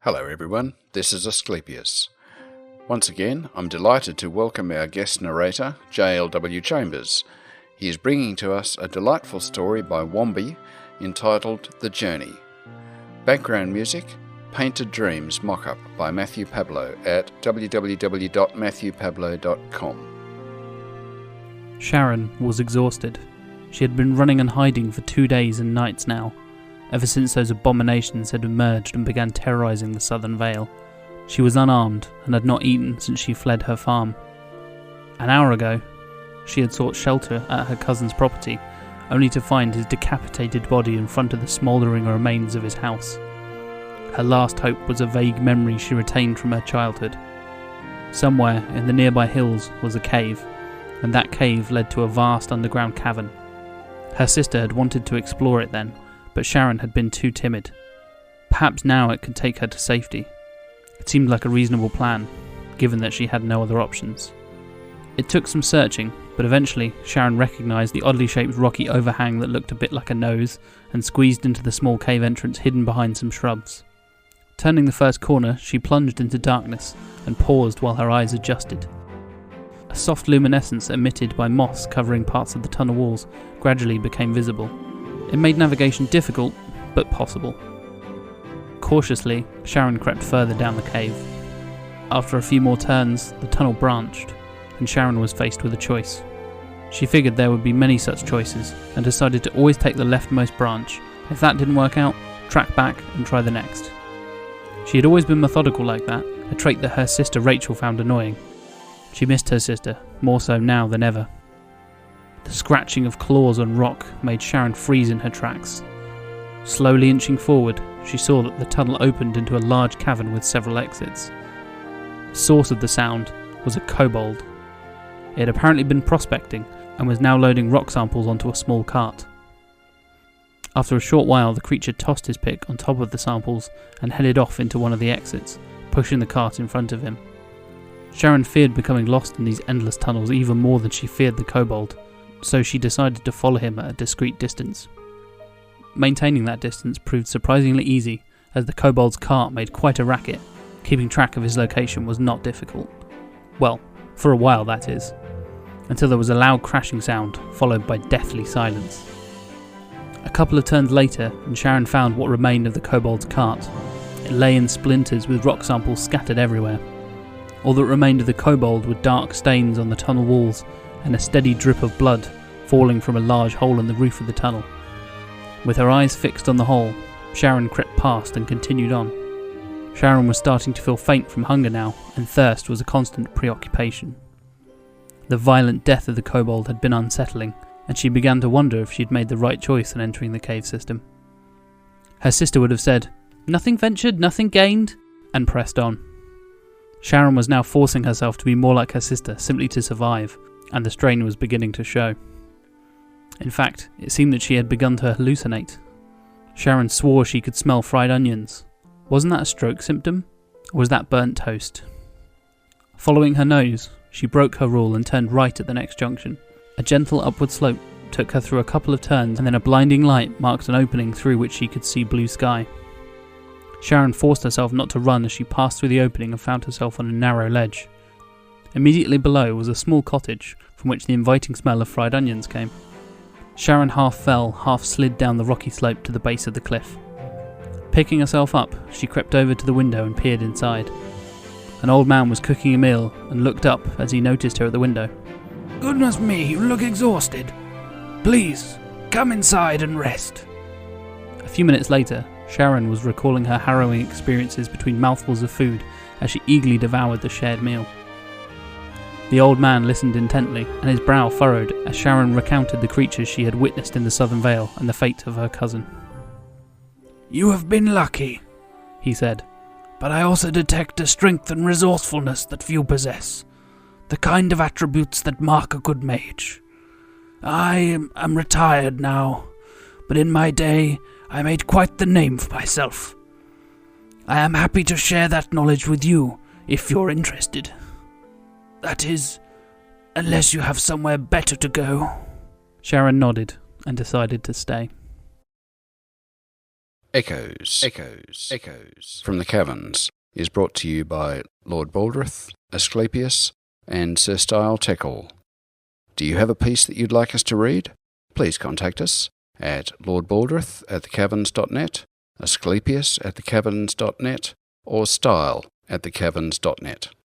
Hello everyone, this is Asclepius. Once again, I'm delighted to welcome our guest narrator, JLWChambers. He is bringing to us a delightful story by Womby entitled The Journey. Background music, Painted Dreams mock-up by Matthew Pablo at www.matthewpablo.com. Sharon was exhausted. She had been running and hiding for 2 days and nights now, ever since those abominations had emerged and began terrorizing the Southern Vale. She was unarmed and had not eaten since she fled her farm. An hour ago, she had sought shelter at her cousin's property, only to find his decapitated body in front of the smouldering remains of his house. Her last hope was a vague memory she retained from her childhood. Somewhere in the nearby hills was a cave, and that cave led to a vast underground cavern. Her sister had wanted to explore it then, but Sharon had been too timid. Perhaps now it could take her to safety. It seemed like a reasonable plan, given that she had no other options. It took some searching, but eventually Sharon recognised the oddly shaped rocky overhang that looked a bit like a nose, and squeezed into the small cave entrance hidden behind some shrubs. Turning the first corner, she plunged into darkness, and paused while her eyes adjusted. A soft luminescence emitted by moss covering parts of the tunnel walls gradually became visible. It made navigation difficult, but possible. Cautiously, Sharon crept further down the cave. After a few more turns, the tunnel branched, and Sharon was faced with a choice. She figured there would be many such choices, and decided to always take the leftmost branch. If that didn't work out, track back and try the next. She had always been methodical like that, a trait that her sister Rachel found annoying. She missed her sister, more so now than ever. The scratching of claws on rock made Sharon freeze in her tracks. Slowly inching forward, she saw that the tunnel opened into a large cavern with several exits. The source of the sound was a kobold. It had apparently been prospecting and was now loading rock samples onto a small cart. After a short while, the creature tossed his pick on top of the samples and headed off into one of the exits, pushing the cart in front of him. Sharon feared becoming lost in these endless tunnels even more than she feared the kobold, so she decided to follow him at a discreet distance. Maintaining that distance proved surprisingly easy, as the kobold's cart made quite a racket. Keeping track of his location was not difficult. Well, for a while that is, until there was a loud crashing sound, followed by deathly silence. A couple of turns later, and Sharon found what remained of the kobold's cart. It lay in splinters with rock samples scattered everywhere. All that remained of the kobold were dark stains on the tunnel walls and a steady drip of blood falling from a large hole in the roof of the tunnel. With her eyes fixed on the hole, Sharon crept past and continued on. Sharon was starting to feel faint from hunger now, and thirst was a constant preoccupation. The violent death of the kobold had been unsettling, and she began to wonder if she'd made the right choice in entering the cave system. Her sister would have said, "Nothing ventured, nothing gained," and pressed on. Sharon was now forcing herself to be more like her sister simply to survive, and the strain was beginning to show. In fact, it seemed that she had begun to hallucinate. Sharon swore she could smell fried onions. Wasn't that a stroke symptom? Or was that burnt toast? Following her nose, she broke her rule and turned right at the next junction. A gentle upward slope took her through a couple of turns, and then a blinding light marked an opening through which she could see blue sky. Sharon forced herself not to run as she passed through the opening and found herself on a narrow ledge. Immediately below was a small cottage from which the inviting smell of fried onions came. Sharon half fell, half slid down the rocky slope to the base of the cliff. Picking herself up, she crept over to the window and peered inside. An old man was cooking a meal and looked up as he noticed her at the window. "Goodness me, you look exhausted. Please, come inside and rest." A few minutes later, Sharon was recalling her harrowing experiences between mouthfuls of food as she eagerly devoured the shared meal. The old man listened intently, and his brow furrowed as Sharon recounted the creatures she had witnessed in the Southern Vale and the fate of her cousin. "You have been lucky," he said, "but I also detect a strength and resourcefulness that few possess, the kind of attributes that mark a good mage. I am retired now, but in my day I made quite the name for myself. I am happy to share that knowledge with you if you're interested. That is, unless you have somewhere better to go." Sharon nodded and decided to stay. Echoes from the Caverns is brought to you by Lord Baldrith, Asclepius, and Sir Style Teckle. Do you have a piece that you'd like us to read? Please contact us at lordbaldrith@thecaverns.net, Asclepius@thecaverns.net, or style@thecaverns.net.